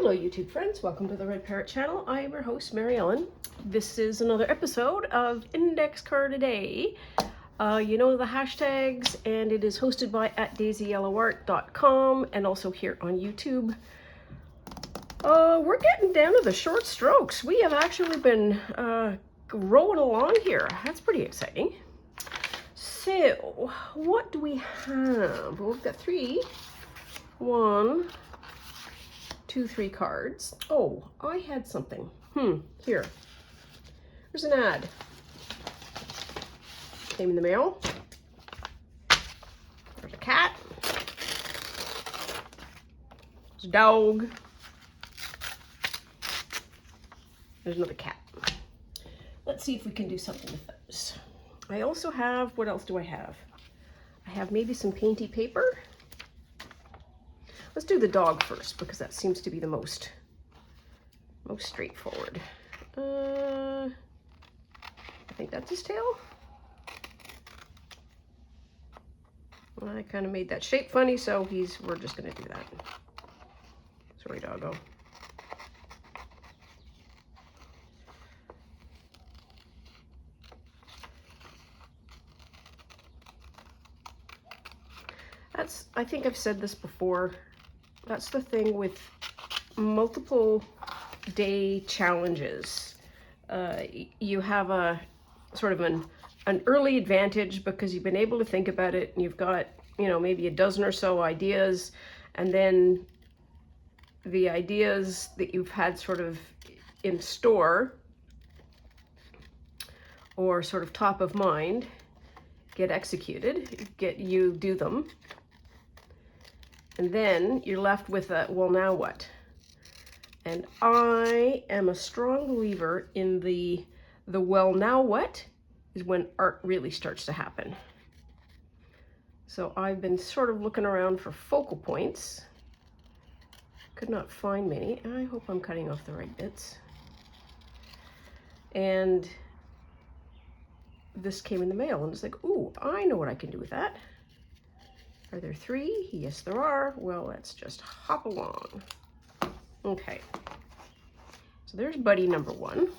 Hello YouTube friends, welcome to the Red Parrot channel. I am your host Mary Ellen. This is another episode of Index Card a Day. You know the hashtags, and it is hosted by @daisyyellowart.com and also here on YouTube. We're getting down to the short strokes. We have actually been rolling along here. That's pretty exciting. So, what do we have? Well, we've got three cards. Oh, I had something. Here. There's an ad. Came in the mail. There's a cat. There's a dog. There's another cat. Let's see if we can do something with those. I also have, what else do I have? I have maybe some painty paper. Let's do the dog first because that seems to be the most straightforward. I think that's his tail. I kind of made that shape funny, so we're just gonna do that. Sorry, doggo. I think I've said this before. That's the thing with multiple day challenges. You have a sort of an early advantage because you've been able to think about it and you've got, you know, maybe a dozen or so ideas, and then the ideas that you've had sort of in store or sort of top of mind get executed, you do them. And then you're left with a, well, now what? And I am a strong believer in the well, now what is when art really starts to happen. So I've been sort of looking around for focal points. Could not find many. I hope I'm cutting off the right bits. And this came in the mail and it's like, ooh, I know what I can do with that. Are there three? Yes, there are. Well, let's just hop along. Okay. So there's buddy number one.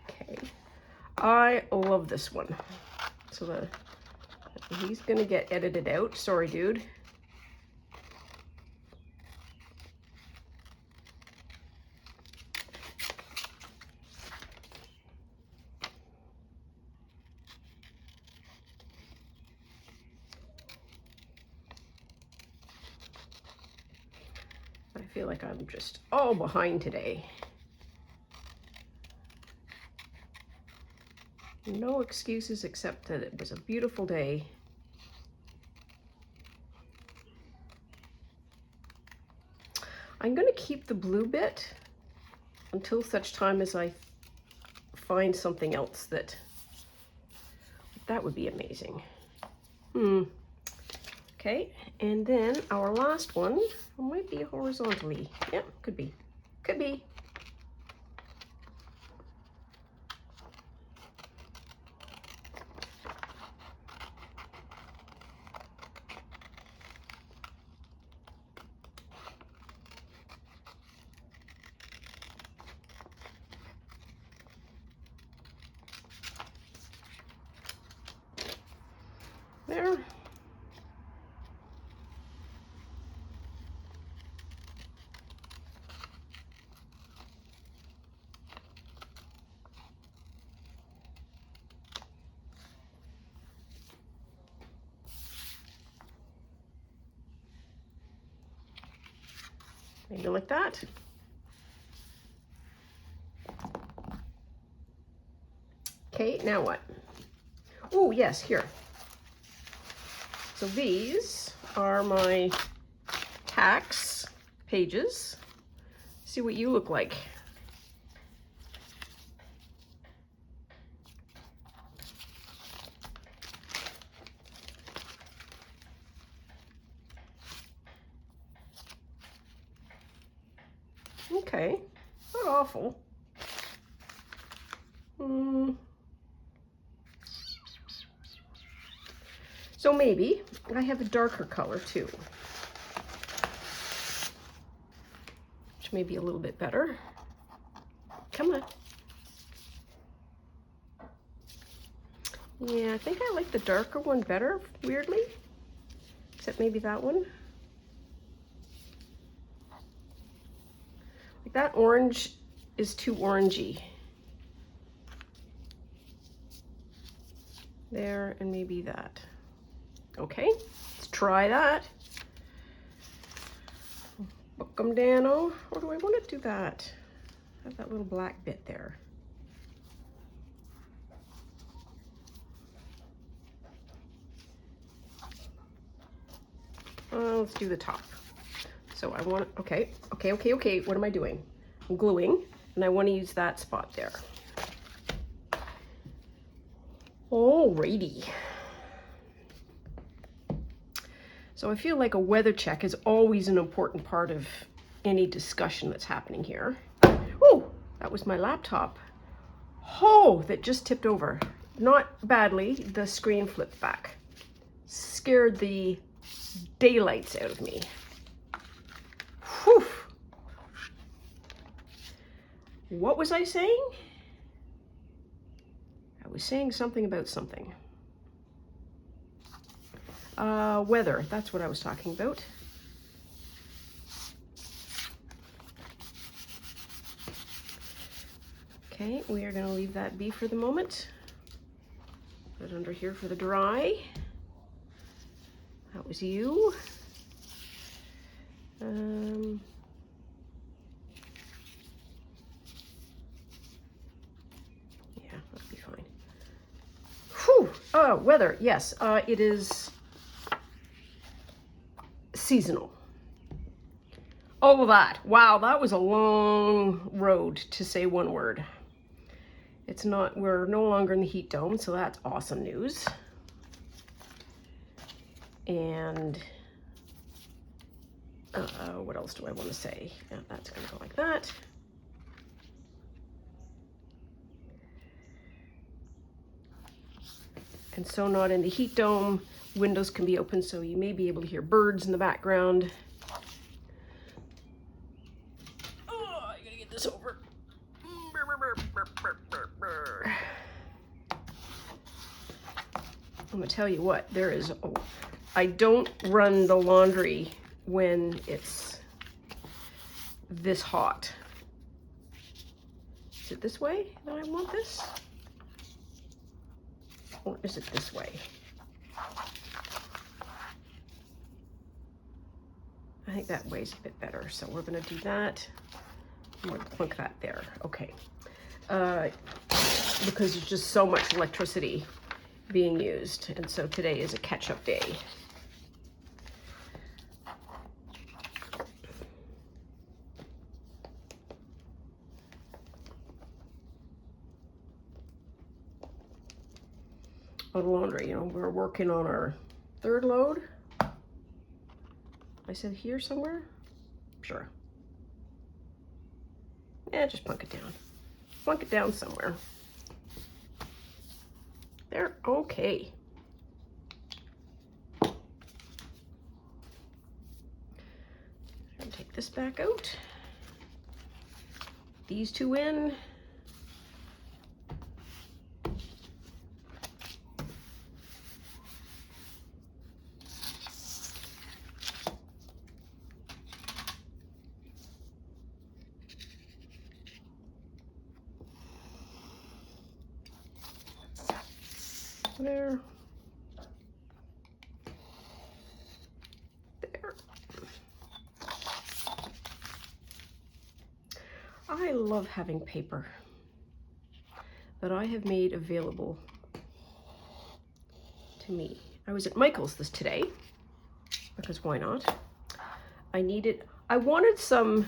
Okay. I love this one. So he's gonna get edited out. Sorry, dude. I feel like I'm just all behind today. No excuses except that it was a beautiful day. I'm going to keep the blue bit until such time as I find something else that would be amazing. Okay, and then our last one might be horizontally. Yeah, could be. Could be. There. Maybe like that. Okay, now what? Oh, yes, here. So these are my tax pages. See what you look like. Okay, not awful. So maybe I have a darker color too. orange may be a little bit better. Come on. Yeah, I think I like the darker one better, weirdly. Except maybe that one. Like that orange is too orangey. There, and maybe that. Okay, let's try that. Book them down. Or do I want to do that? Have that little black bit there. Let's do the top. So I want, okay. What am I doing? I'm gluing, and I want to use that spot there. Alrighty. So I feel like a weather check is always an important part of any discussion that's happening here. Oh, that was my laptop. Oh, that just tipped over. Not badly, the screen flipped back. Scared the daylights out of me. Whew. What was I saying? I was saying something about something. Weather, that's what I was talking about. Okay, we are going to leave that be for the moment. Put it under here for the dry. That was you. Yeah, that'll be fine. Whew! Oh, weather, yes, it is seasonal. All of that. Wow, that was a long road to say one word. It's not, we're no longer in the heat dome, so that's awesome news. And what else do I want to say? Yeah, that's going to go like that. And so not in the heat dome, windows can be open, so you may be able to hear birds in the background. Oh, I gotta get this over. I'm gonna tell you what, there is, I don't run the laundry when it's this hot. Is it this way that I want this? Or is it this way? I think that way's a bit better, so we're gonna do that. I'm gonna plunk that there, okay. Because there's just so much electricity being used, and so today is a catch-up day. On laundry, you know, we're working on our third load. I said here somewhere? Sure. Yeah, just plunk it down. Plunk it down somewhere. There, okay. I'm gonna take this back out. These two in. There. There. I love having paper that I have made available to me. I was at Michael's today, because why not? I wanted some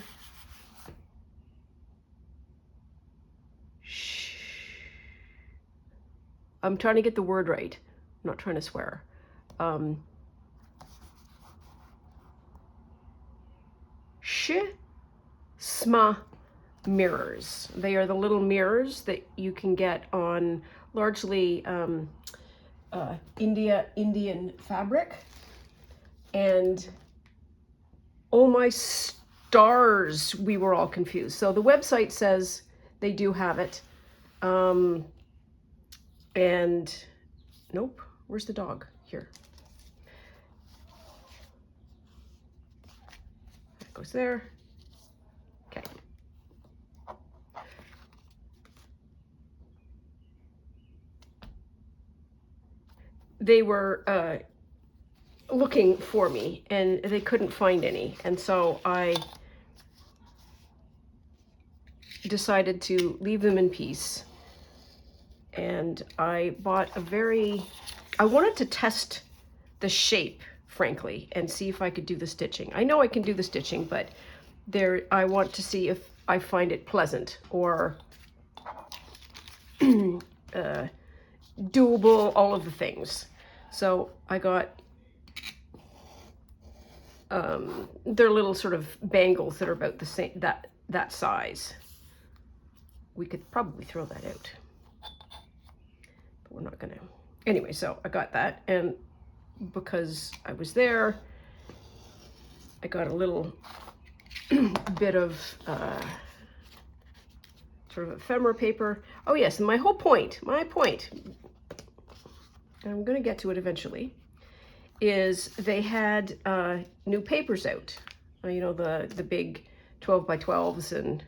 I'm trying to get the word right. I'm not trying to swear. Sma mirrors. They are the little mirrors that you can get on largely Indian fabric. And oh my stars, we were all confused. So the website says they do have it. And nope, where's the dog? Here. That goes there. Okay. They were looking for me and they couldn't find any. And so I decided to leave them in peace. And I bought I wanted to test the shape, frankly, and see if I could do the stitching. I know I can do the stitching, but I want to see if I find it pleasant or doable, all of the things. So I got they're little sort of bangles that are about the same, that size. We could probably throw that out, but we're not gonna. Anyway, so I got that, and because I was there, I got a little bit of sort of ephemera paper. Oh yes, and my point, and I'm gonna get to it eventually, is they had new papers out. You know, the big 12 by 12s and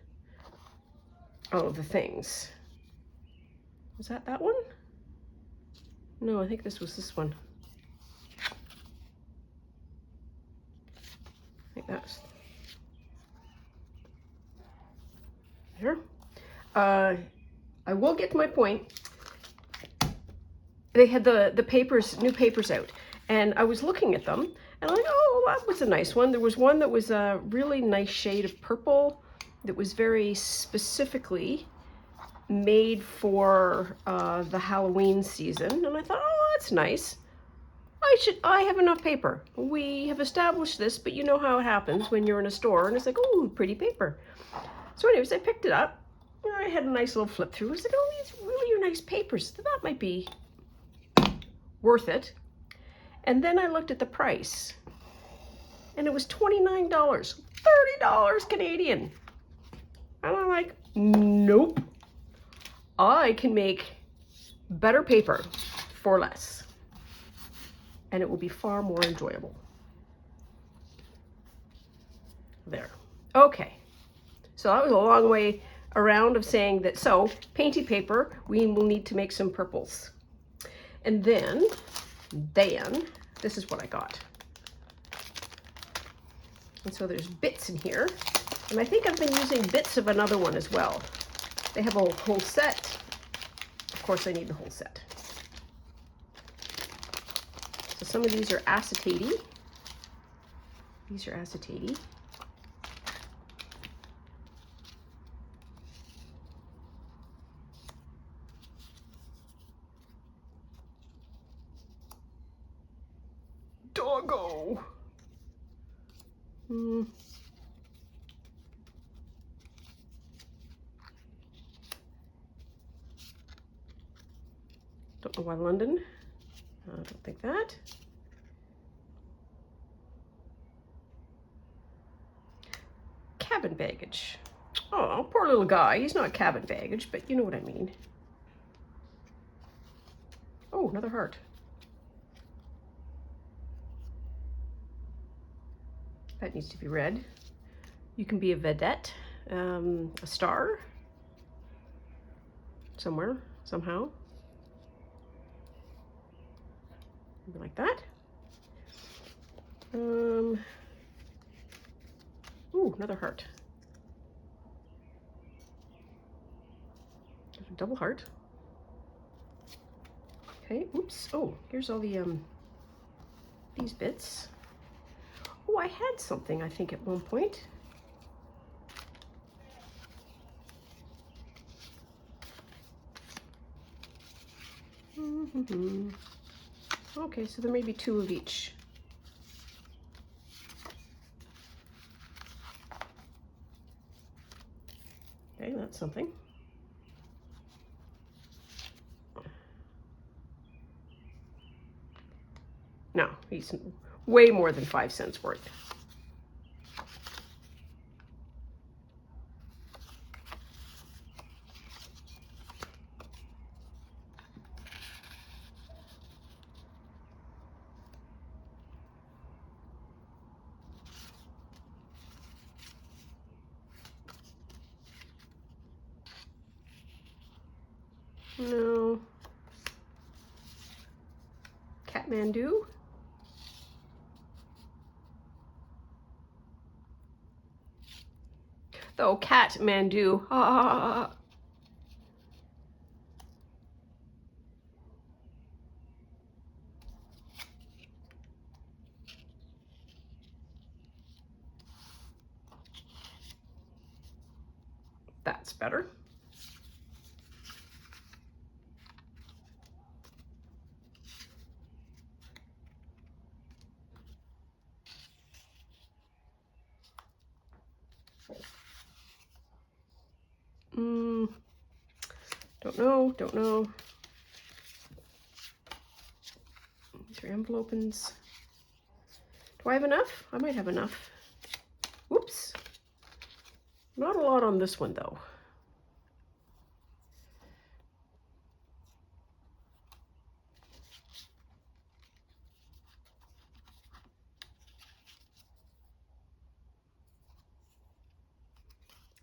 all of the things. Was that one? No, I think this was this one. I think that's here. I will get to my point. They had the papers, new papers out, and I was looking at them, and I'm like, oh, that was a nice one. There was one that was a really nice shade of purple that was very specifically made for the Halloween season, and I thought, oh, that's nice. I have enough paper. We have established this, but you know how it happens when you're in a store, and it's like, oh, pretty paper. So anyways, I picked it up. I had a nice little flip through. I said, oh, these really are nice papers. That might be worth it. And then I looked at the price, and it was $29, $30 Canadian. And I'm like, nope. I can make better paper for less, and it will be far more enjoyable. There. Okay. So that was a long way around of saying that, so painty paper, we will need to make some purples. And then this is what I got. And so there's bits in here, and I think I've been using bits of another one as well. They have a whole set. Of course, I need the whole set. So some of these are acetate-y. These are acetate-y. Doggo. Don't know why London. I don't think that. Cabin baggage. Oh, poor little guy. He's not cabin baggage, but you know what I mean. Oh, another heart. That needs to be red. You can be a vedette, a star, somewhere, somehow. Maybe like that. Ooh, another heart. There's a double heart. Okay, oops. Oh, here's all the these bits. Oh, I had something, I think, at one point. Okay, so there may be two of each. Okay, that's something. No, he's way more than 5 cents worth. No. Kathmandu. Oh, Kathmandu. Ah. That's better. Don't know. These are envelopes. Do I have enough? I might have enough. Whoops. Not a lot on this one, though.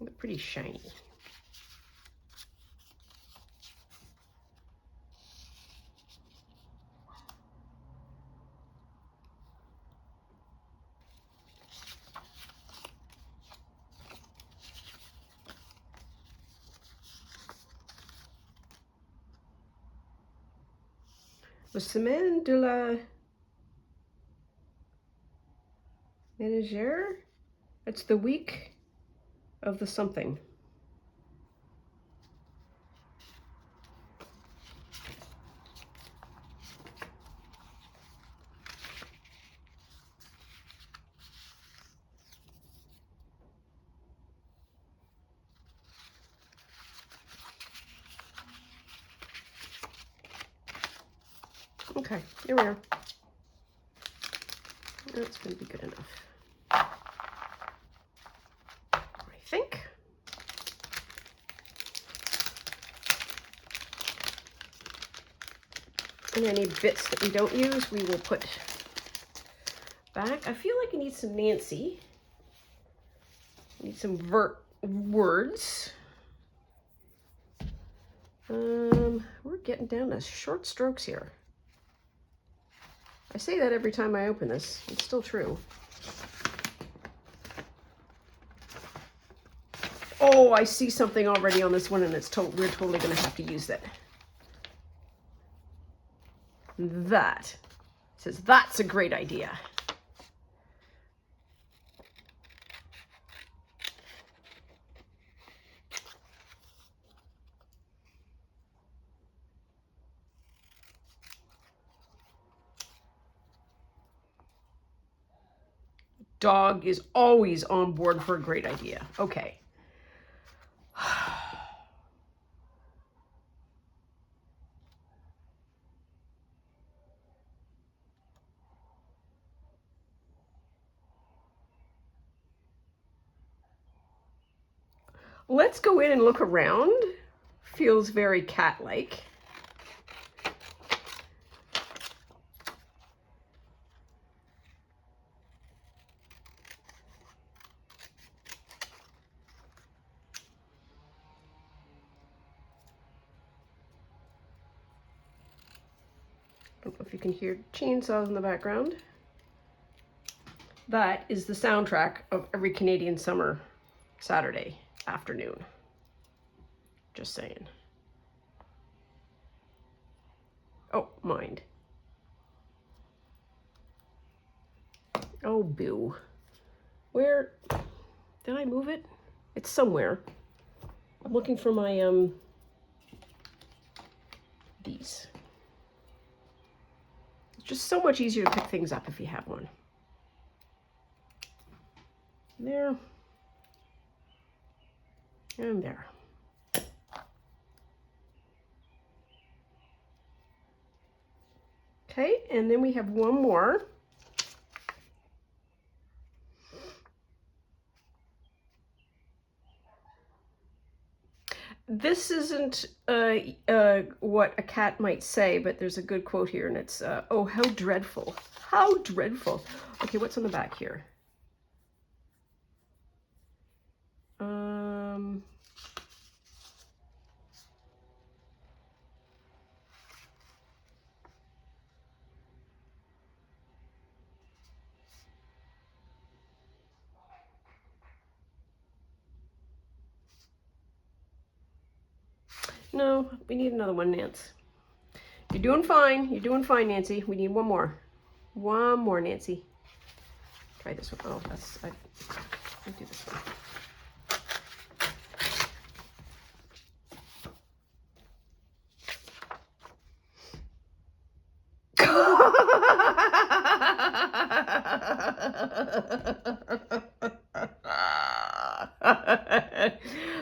They're pretty shiny. Le Semaine de la Ménagère? It's the week of the something. Okay, here we are. That's going to be good enough, I think. And any bits that we don't use, we will put back. I feel like I need some Nancy. I need some words. We're getting down to short strokes here. I say that every time I open this. It's still true. Oh, I see something already on this one, and we're totally going to have to use that. That says that's a great idea. Dog is always on board for a great idea. Okay. Let's go in and look around. Feels very cat-like. Don't know if you can hear chainsaws in the background. That is the soundtrack of every Canadian summer Saturday afternoon. Just saying. Oh, mind. Oh, boo. Where did I move it? It's somewhere. I'm looking for my these. It's just so much easier to pick things up if you have one. There. And there. Okay, and then we have one more. This isn't what a cat might say, but there's a good quote here, and it's, oh, how dreadful. How dreadful. Okay, what's on the back here? No, we need another one, Nance. You're doing fine. You're doing fine, Nancy. We need one more. One more, Nancy. Try this one. Oh, that's... Let me do this one.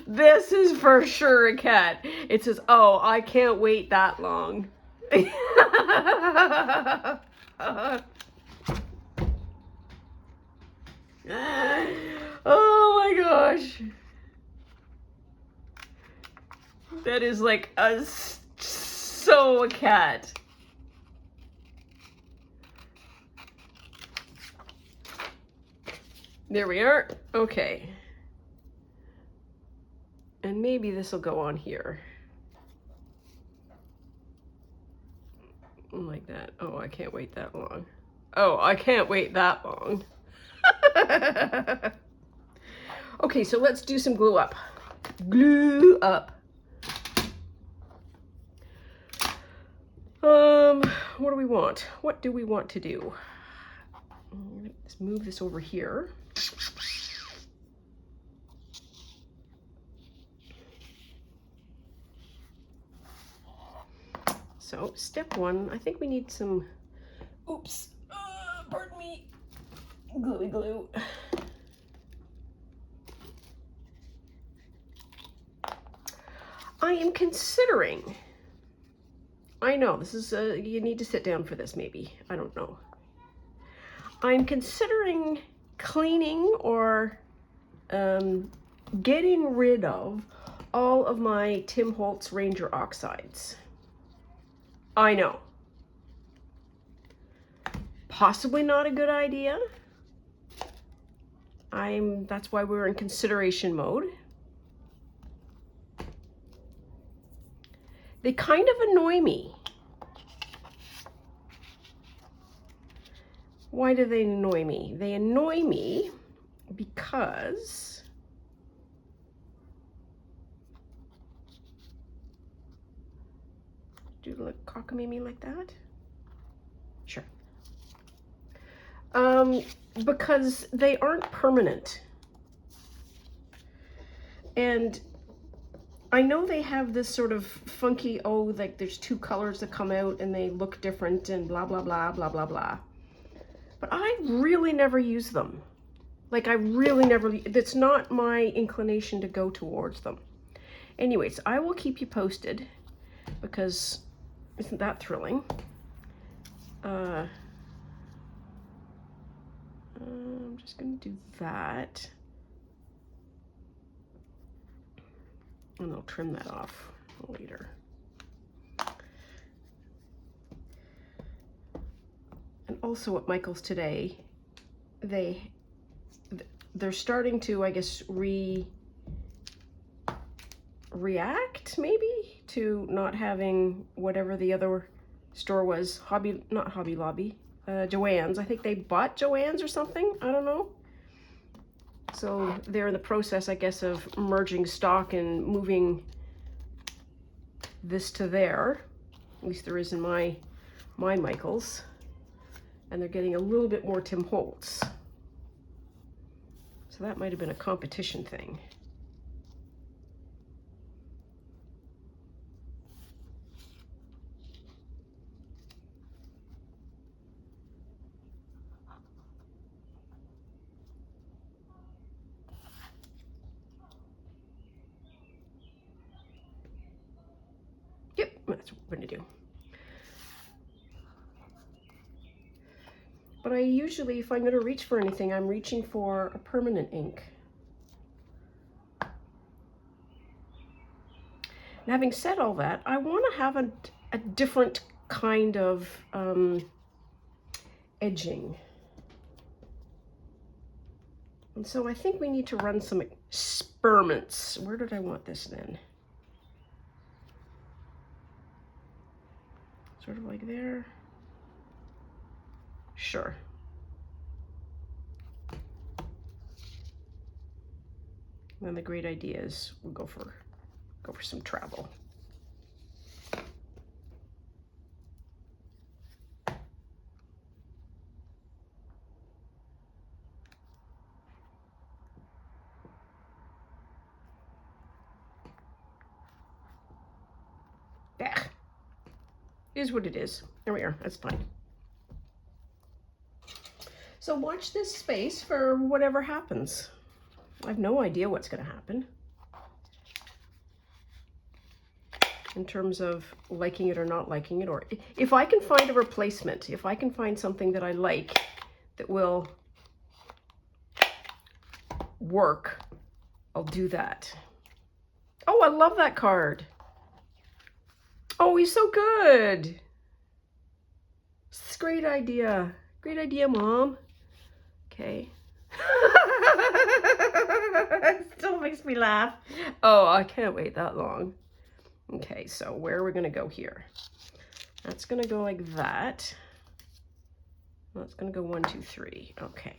This is for sure a cat. It says, oh, I can't wait that long. Oh my gosh. That is like so a cat. There we are. Okay. And maybe this will go on here. Like that. Oh, I can't wait that long. Oh, I can't wait that long. Okay, so let's do some glue up. Glue up. What do we want? What do we want to do? Let's move this over here. So step one, I think we need some, oops, pardon me, gluey glue. I am considering, I know this is, you need to sit down for this maybe, I don't know. I'm considering cleaning or getting rid of all of my Tim Holtz Ranger oxides. I know. Possibly not a good idea. That's why we're in consideration mode. They kind of annoy me. Why do they annoy me? They annoy me because do you look cockamamie like that? Sure. Because they aren't permanent. And I know they have this sort of funky, oh, like there's two colors that come out and they look different and blah, blah, blah, blah, blah, blah. But I really never use them. Like I really never, it's not my inclination to go towards them. Anyways, I will keep you posted because isn't that thrilling? I'm just gonna do that. And I'll trim that off later. And also at Michael's today, they're starting to, I guess, react maybe to not having whatever the other store was, not Hobby Lobby, Joann's. I think they bought Joann's or something, I don't know. So they're in the process, I guess, of merging stock and moving this to there. At least there is in my Michael's. And they're getting a little bit more Tim Holtz. So that might have been a competition thing. Yep, that's what we're gonna do. But I usually, if I'm gonna reach for anything, I'm reaching for a permanent ink. And having said all that, I want to have a different kind of edging. And so I think we need to run some experiments. Where did I want this then? Sort of like there. Sure. Then the great idea is we'll go for some travel. Is what it is. There we are. That's fine. So watch this space for whatever happens. I have no idea what's going to happen in terms of liking it or not liking it, or if I can find a replacement, if I can find something that I like that will work, I'll do that. Oh, I love that card. Oh, he's so good. It's a great idea. Great idea, Mom. Okay. It still makes me laugh. Oh, I can't wait that long. Okay, so where are we going to go here? That's going to go like that. That's going to go 1, 2, 3. Okay.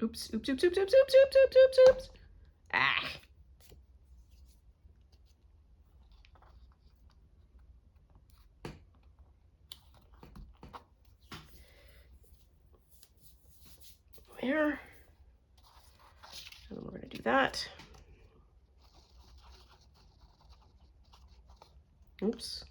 Oops, oops, oops, oops, oops, oops, oops, oops, oops, oops. Ah. There. And then we're going to do that. Oops.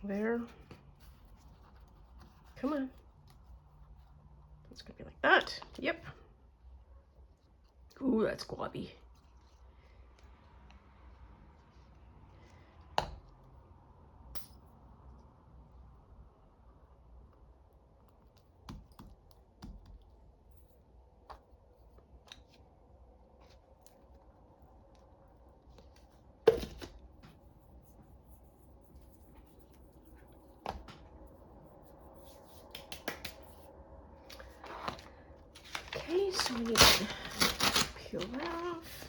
There. Come on. It's going to be like that. Yep. Ooh, that's globby. Okay, so we need to peel that off.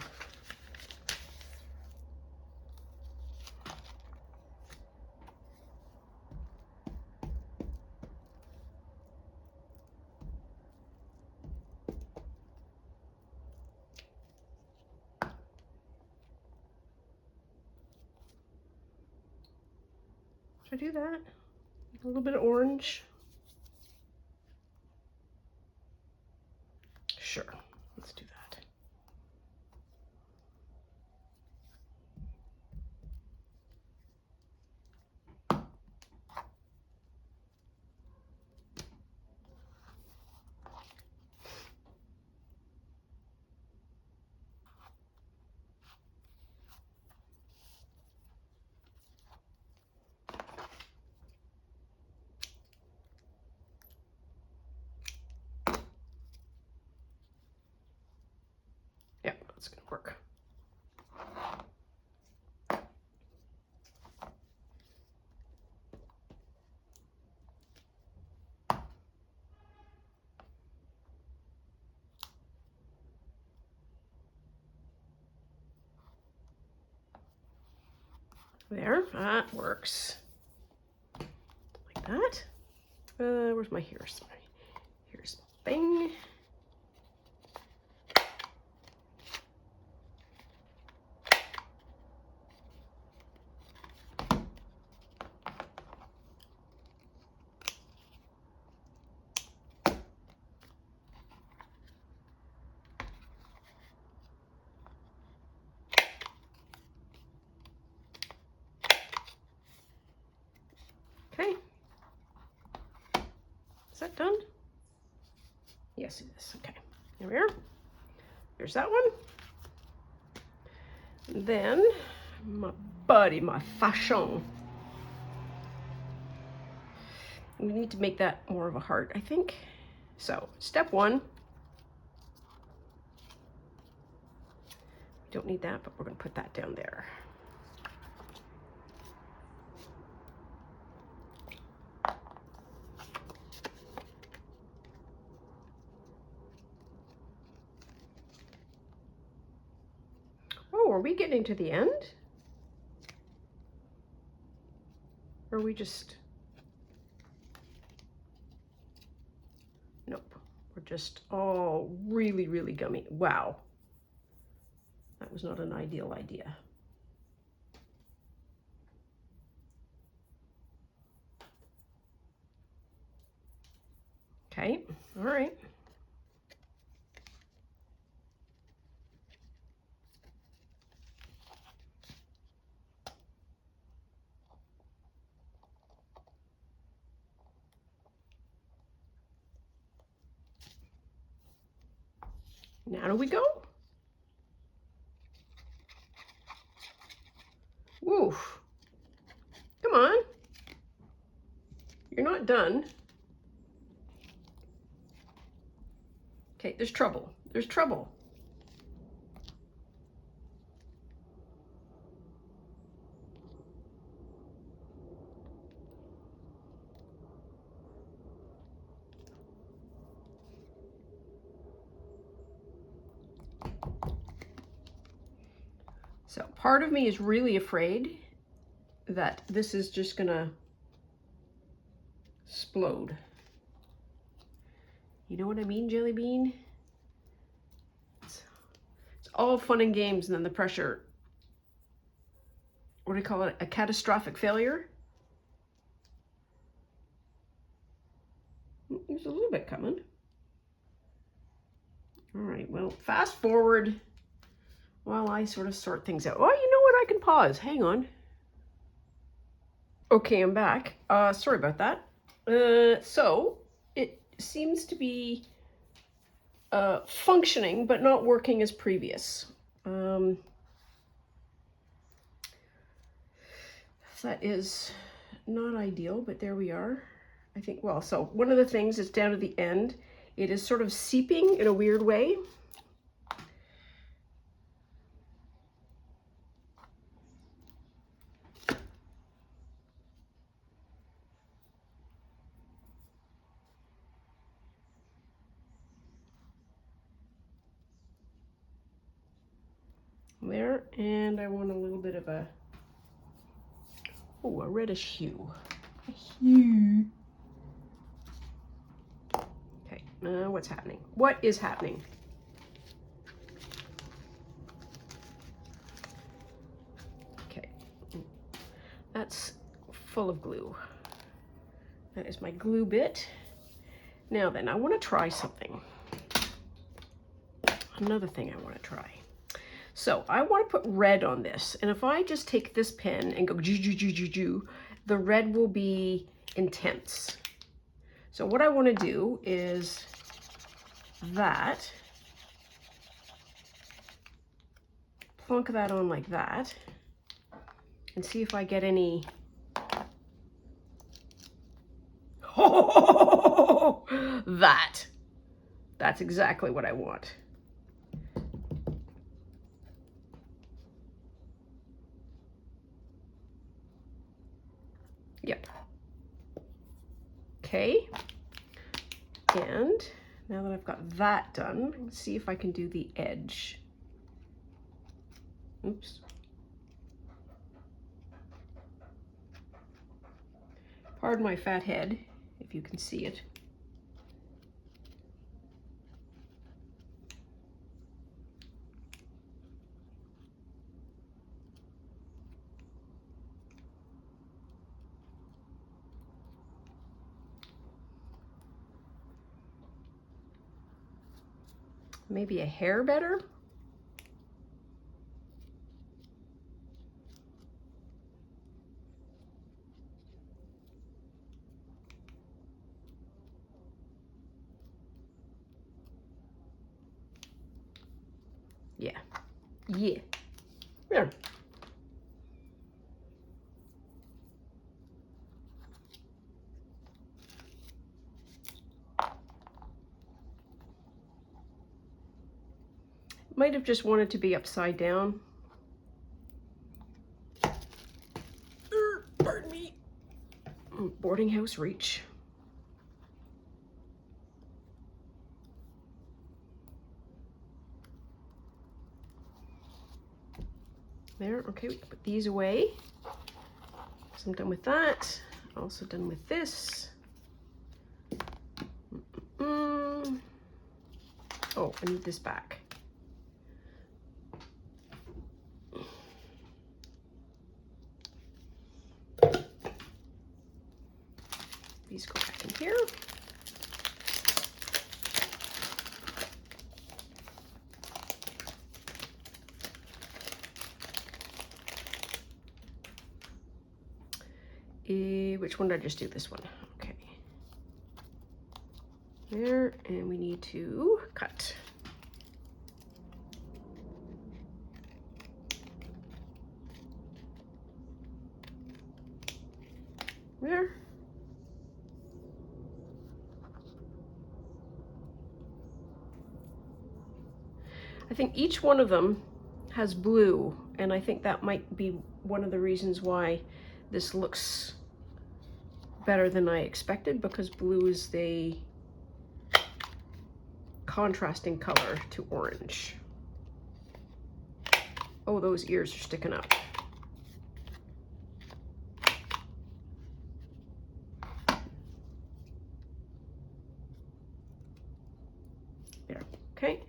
Should I do that? A little bit of orange. Sure, let's do that. Yeah, that's gonna work. There, that works. Like that. Where's my hairspray? Here's bang. Okay. Is that done? Yes, it is. Okay. There we are. There's that one. And then my buddy, my fashion. We need to make that more of a heart, I think. So, step 1. Don't need that, but we're going to put that down there. Oh, are we getting to the end? Or we just, nope, we're just all really, really gummy. Wow. That was not an ideal idea. Okay, all right. Now do we go? Woof. Come on. You're not done. Okay, there's trouble. There's trouble. So part of me is really afraid that this is just gonna explode. You know what I mean, Jelly Bean? It's all fun and games, and then the pressure, what do you call it? A catastrophic failure? There's a little bit coming. All right, well, fast forward while I sort of sort things out. Oh, you know what? I can pause. Hang on. Okay, I'm back. Sorry about that. So it seems to be functioning, but not working as previous. That is not ideal, but there we are. I think, well, so one of the things is down at the end, it is sort of seeping in a weird way. There, and I want a little bit of a, oh, a reddish hue. A hue. Okay, what's happening? What is happening? Okay, that's full of glue. That is my glue bit. Now then, I want to try something. Another thing I want to try. So I want to put red on this, and if I just take this pen and go joo, the red will be intense. So what I want to do is that, plunk that on like that, and see if I get any. Oh, that's exactly what I want. Yep. Okay. And now that I've got that done, let's see if I can do the edge. Oops. Pardon my fat head, if you can see it. Maybe a hair better? Yeah. Yeah. Yeah. Might have just wanted to be upside down. Pardon me. Boarding house reach. There, okay, we can put these away. So I'm done with that. Also done with this. Oh, I need this back. These go back in here. Which one did I just do? This one. Okay. There, and we need to cut. There. I think each one of them has blue, and I think that might be one of the reasons why this looks better than I expected, because blue is the contrasting color to orange. Oh, those ears are sticking up. There, okay.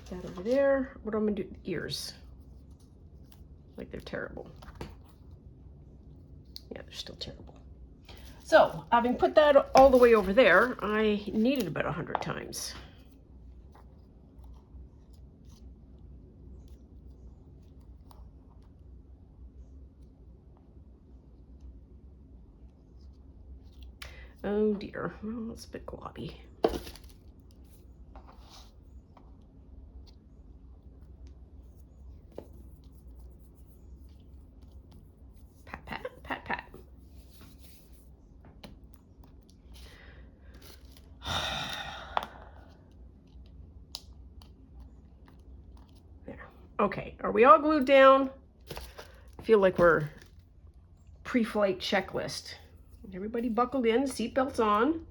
That over there. What am I gonna do? Ears. Like they're terrible. Yeah, they're still terrible. So, having put that all the way over there, I knead it about 100 times. Oh dear, well, it's a bit globby. Pat, pat, pat, pat. There. Okay, are we all glued down? I feel like we're pre-flight checklist. Everybody buckled in, seatbelts on.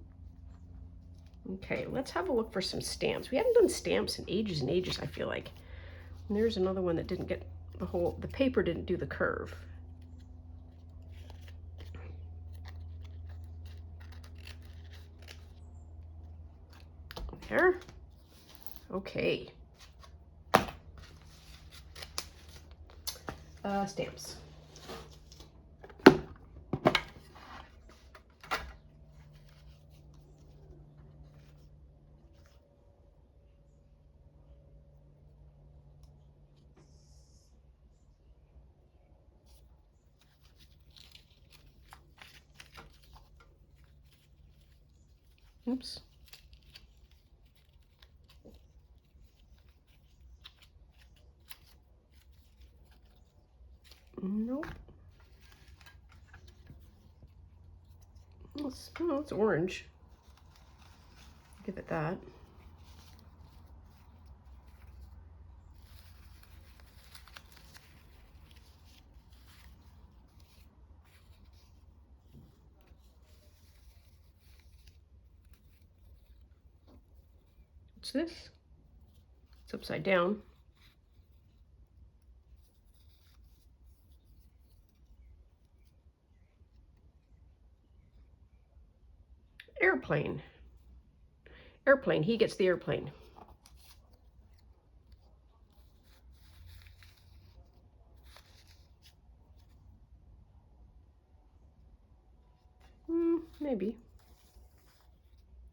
Okay, let's have a look for some stamps. We haven't done stamps in ages and ages, I feel like. And there's another one that didn't get the paper didn't do the curve. There. Okay. Stamps. Oops. Nope. It's orange. Give it that. What's this? It's upside down. Airplane. Airplane. He gets the airplane. Maybe.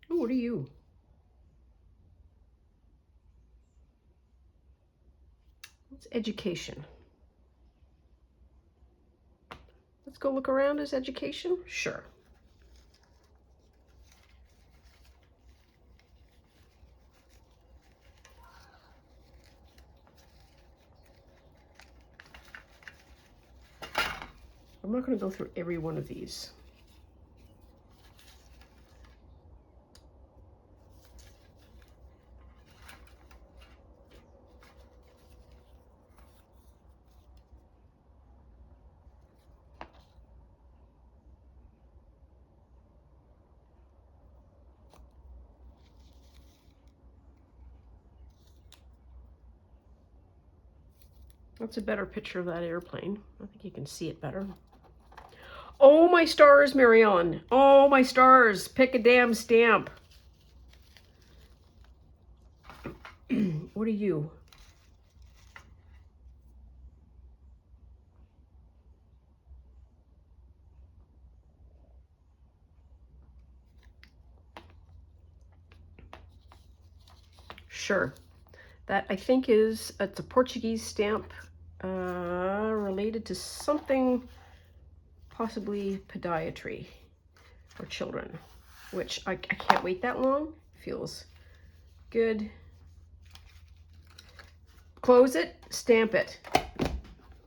Oh, what are you? It's education. Let's go look around as education. Sure. I'm not going to go through every one of these. That's a better picture of that airplane. I think you can see it better. Oh, my stars, Mary Ellen. Oh, my stars. Pick a damn stamp. What are you? Sure. That, I think, it's a Portuguese stamp related to something, possibly podiatry for children, which I can't wait that long. Feels good. Close it, stamp it.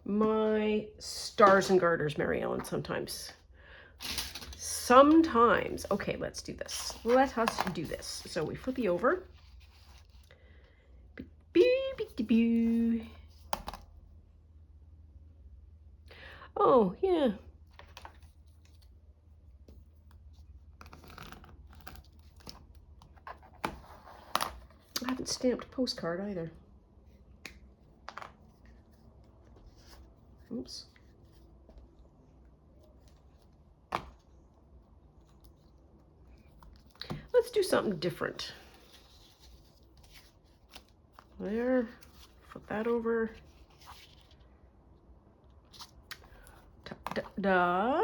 My stars and garters, Mary Ellen, sometimes. Sometimes. Okay, let's do this. Let us do this. So we flip you over. Oh, yeah. I haven't stamped postcard either. Oops. Let's do something different. There. Flip that over. Ta-da.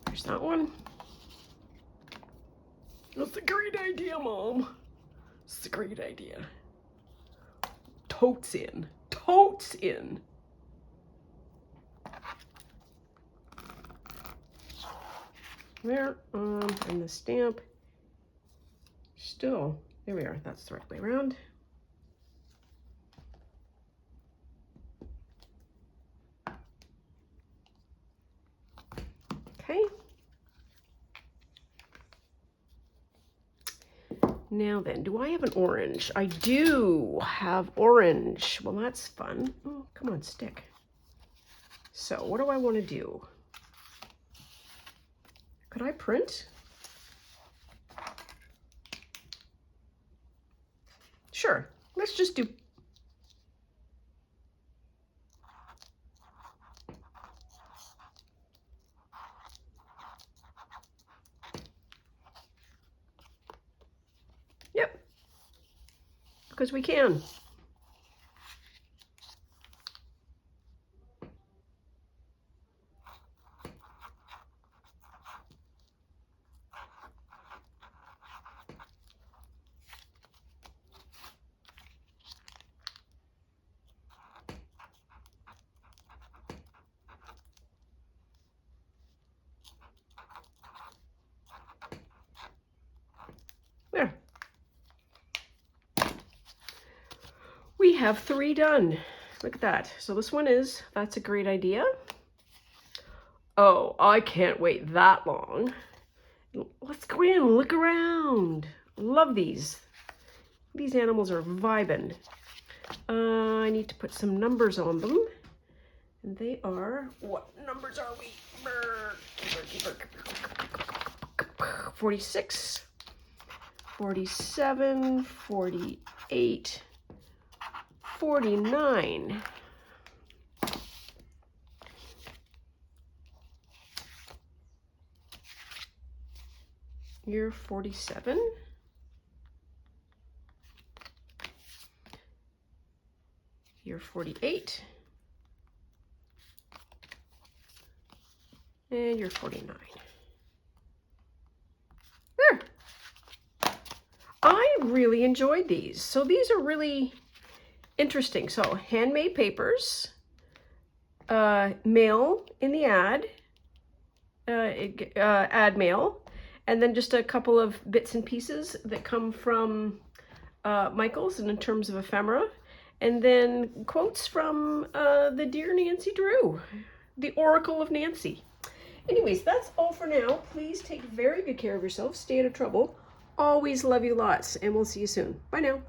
There's that one. That's a great idea, Mom. It's a great idea. Totes in. Totes in. There, and the stamp. Still, there we are. That's the right way around. Okay. Now then, do I have an orange? I do have orange. Well, that's fun. Oh, come on, stick. So what do I want to do? Could I print? Sure. Let's just do. Yep. Because we can. There. We have 3 done. Look at that. So this one is, that's a great idea. Oh, I can't wait that long. Let's go in, look around. Love these. These animals are vibing. I need to put some numbers on them. And they are, what numbers are we? 46, 47, 48, 49. You're 47. You're 48. And you're 49. There. I really enjoyed these. So these are really interesting. So handmade papers, mail in the ad, ad mail, and then just a couple of bits and pieces that come from Michaels and in terms of ephemera, and then quotes from the dear Nancy Drew, the Oracle of Nancy. Anyways, that's all for now. Please take very good care of yourself. Stay out of trouble. Always love you lots, and we'll see you soon. Bye now.